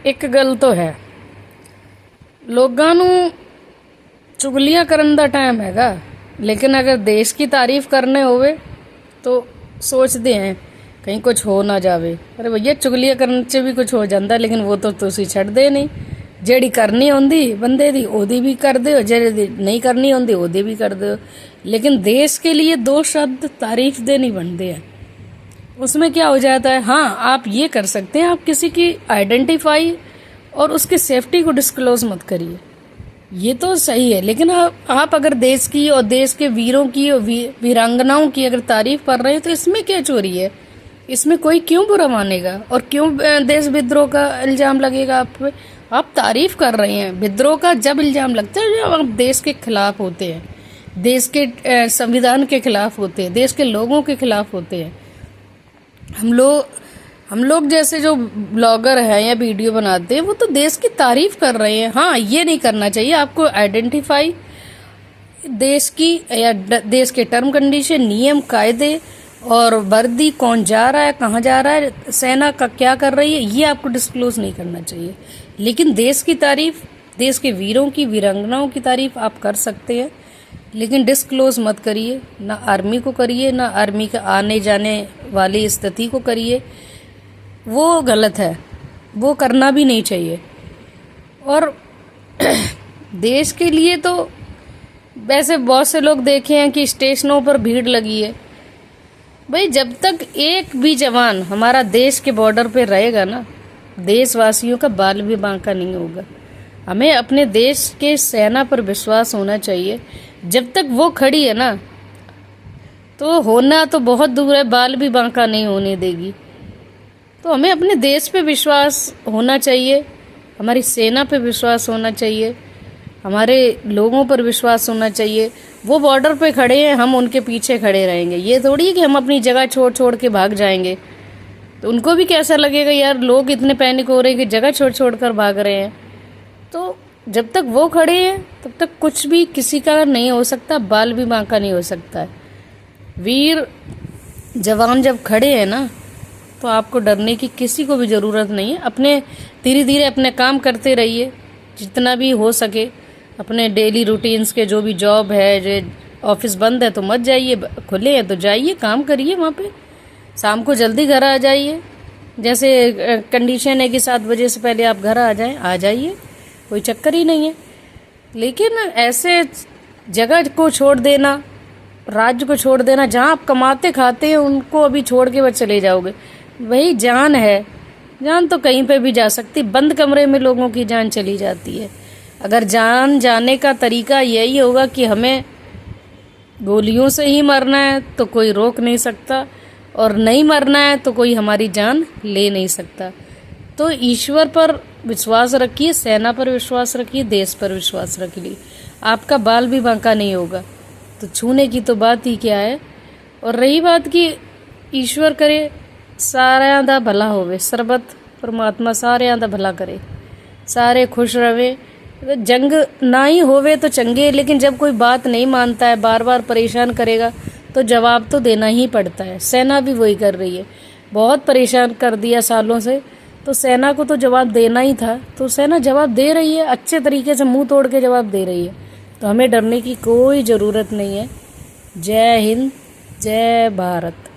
ਇੱਕ ਗੱਲ तो है, ਲੋਕਾਂ ਨੂੰ ਚੁਗਲੀਆਂ ਕਰਨ ਦਾ ਟਾਈਮ ਹੈਗਾ, लेकिन अगर देश की तारीफ करने होवे तो सोचते हैं कहीं कुछ हो ना जावे। अरे भैया चुगलियां करने से भी कुछ हो जाता, लेकिन वो तो तुसी छड्डदे नहीं। जेड़ी करनी होंदी बंदे दी ओदी भी कर दो, जेड़ी नहीं करनी होंदी ओदी भी कर दो, लेकिन देश के लिए दो शब्द तारीफ दे नहीं बनते हैं। उसमें क्या हो जाता है, हाँ आप ये कर सकते हैं, आप किसी की आइडेंटिफाई और उसकी सेफ्टी को डिस्क्लोज मत करिए, ये तो सही है। लेकिन आप अगर देश की और देश के वीरों की और वीरांगनाओं की अगर तारीफ कर रहे हैं तो इसमें क्या चोरी है? इसमें कोई क्यों बुरा मानेगा और क्यों देश विद्रोह का इल्जाम लगेगा आप पे? आप तारीफ कर रहे हैं। विद्रोह का जब इल्जाम लगता है जब आप देश के खिलाफ होते हैं, देश के संविधान के खिलाफ होते हैं, देश के लोगों के खिलाफ होते हैं। हम लोग जैसे जो ब्लॉगर हैं या वीडियो बनाते हैं वो तो देश की तारीफ कर रहे हैं। हाँ, ये नहीं करना चाहिए। आपको आइडेंटिफाई देश की या देश के टर्म कंडीशन, नियम कायदे और वर्दी, कौन जा रहा है, कहाँ जा रहा है, सेना का क्या कर रही है, ये आपको डिस्क्लोज नहीं करना चाहिए। लेकिन देश की तारीफ, देश के वीरों की, वीरांगनाओं की तारीफ आप कर सकते हैं, लेकिन डिस्क्लोज मत करिए। ना आर्मी को करिए, ना आर्मी के आने जाने वाली स्थिति को करिए, वो गलत है, वो करना भी नहीं चाहिए। और देश के लिए तो वैसे बहुत से लोग देखे हैं कि स्टेशनों पर भीड़ लगी है। भाई जब तक एक भी जवान हमारा देश के बॉर्डर पे रहेगा ना, देशवासियों का बाल भी बांका नहीं होगा। हमें अपने देश के सेना पर विश्वास होना चाहिए। जब तक वो खड़ी है ना, तो होना तो बहुत दूर है, बाल भी बांका नहीं होने देगी। तो हमें अपने देश पे विश्वास होना चाहिए, हमारी सेना पे विश्वास होना चाहिए, हमारे लोगों पर विश्वास होना चाहिए। वो बॉर्डर पे खड़े हैं, हम उनके पीछे खड़े रहेंगे। ये थोड़ी है कि हम अपनी जगह छोड़ छोड़ के भाग जाएंगे। तो उनको भी कैसा लगेगा, यार लोग इतने पैनिक हो रहे हैं कि जगह छोड़ छोड़ कर भाग रहे हैं। तो जब तक वो खड़े हैं तब तक कुछ भी किसी का नहीं हो सकता, बाल भी बांका नहीं हो सकता है। वीर जवान जब खड़े हैं ना, तो आपको डरने की किसी को भी ज़रूरत नहीं है। अपने धीरे धीरे अपने काम करते रहिए जितना भी हो सके। अपने डेली रूटीन्स के जो भी जॉब है, जो ऑफिस बंद है तो मत जाइए, खुले हैं तो जाइए, काम करिए वहाँ पे। शाम को जल्दी घर आ जाइए। जैसे कंडीशन है कि 7 बजे से पहले आप घर आ जाएं, आ जाइए, कोई चक्कर ही नहीं है। लेकिन ऐसे जगह को छोड़ देना, राज्य को छोड़ देना जहाँ आप कमाते खाते हैं, उनको अभी छोड़ के बस चले जाओगे। वही जान है, जान तो कहीं पे भी जा सकती। बंद कमरे में लोगों की जान चली जाती है। अगर जान जाने का तरीका यही होगा कि हमें गोलियों से ही मरना है तो कोई रोक नहीं सकता, और नहीं मरना है तो कोई हमारी जान ले नहीं सकता। तो ईश्वर पर विश्वास रखिए, सेना पर विश्वास रखिए, देश पर विश्वास रखिए, आपका बाल भी बांका नहीं होगा। तो छूने की तो बात ही क्या है। और रही बात कि ईश्वर करे सारिਆਂ ਦਾ भला होवे, सरबत परमात्मा सारिਆਂ ਦਾ भला करे, सारे खुश रहे। जंग ना ही होवे तो चंगे, लेकिन जब कोई बात नहीं मानता है, बार बार परेशान करेगा, तो जवाब तो देना ही पड़ता है। सेना भी वही कर रही है, बहुत परेशान कर दिया सालों से, तो सेना को तो जवाब देना ही था। तो सेना जवाब दे रही है, अच्छे तरीके से मुंह तोड़ के जवाब दे रही है। तो हमें डरने की कोई ज़रूरत नहीं है। जय हिंद, जय भारत।